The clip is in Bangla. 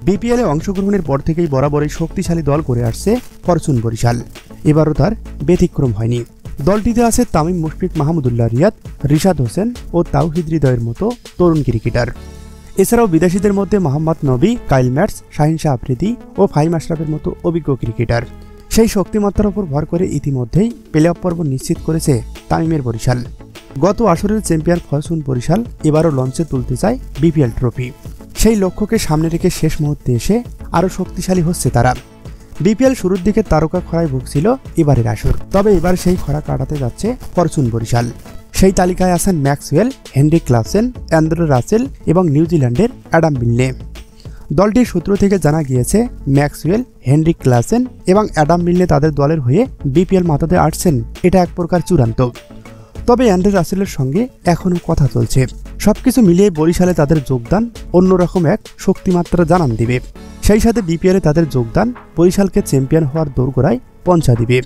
বিপিএলে অংশগ্রহণের পর থেকেই বরাবরই শক্তিশালী দল করে আসছে ফরচুন বরিশাল। এবারও তার ব্যতিক্রম হয়নি। দলটিতে আছে তামিম মুশফিক, মাহমুদুল্লাহ রিয়াদ, রিশাদ হোসেন ও তাওহিদ হৃদয়ের মতো তরুণ ক্রিকেটার। এছাড়াও বিদেশিদের মধ্যে মোহাম্মদ নবী, কাইল ম্যাটস, শাহিন শাহ আফ্রিদি ও ফাহিম আশরাফের মতো অভিজ্ঞ ক্রিকেটার। সেই শক্তিমত্তার উপর ভর করে ইতিমধ্যেই প্লে অফ পর্ব নিশ্চিত করেছে তামিমের বরিশাল। গত আসরের চ্যাম্পিয়ন ফরচুন বরিশাল এবারও লঞ্চে তুলতে চায় বিপিএল ট্রফি। সেই লক্ষ্যকে সামনে রেখে শেষ মুহূর্তে এসে আরও শক্তিশালী হচ্ছে তারা। বিপিএল শুরুর দিকে তারকা খরায় ভুগছিল এবারের আসর, তবে এবার সেই খরা কাটাতে যাচ্ছে ফরচুন বরিশাল। সেই তালিকায় আছেন Maxwell, Heinrich Klaasen, Andre Russell এবং নিউজিল্যান্ডের অ্যাডাম মিলনে। দলটির সূত্র থেকে জানা গিয়েছে ম্যাক্সওয়েল, হেনরিক ক্লাসেন এবং অ্যাডাম মিলনে তাদের দলের হয়ে বিপিএল মাতাতে আসছেন, এটা এক প্রকার চূড়ান্ত। তবে অ্যান্ড্রে রাসেলের সঙ্গে এখনও কথা চলছে। সবকিছু মিলিয়ে বরিশালে তাদের যোগদান অন্যরকম এক শক্তিমাত্রা জানান দিবে। সেই সাথে বিপিএলে তাদের যোগদান বরিশালকে চ্যাম্পিয়ন হওয়ার দোরগোড়ায় পৌঁছা দিবে।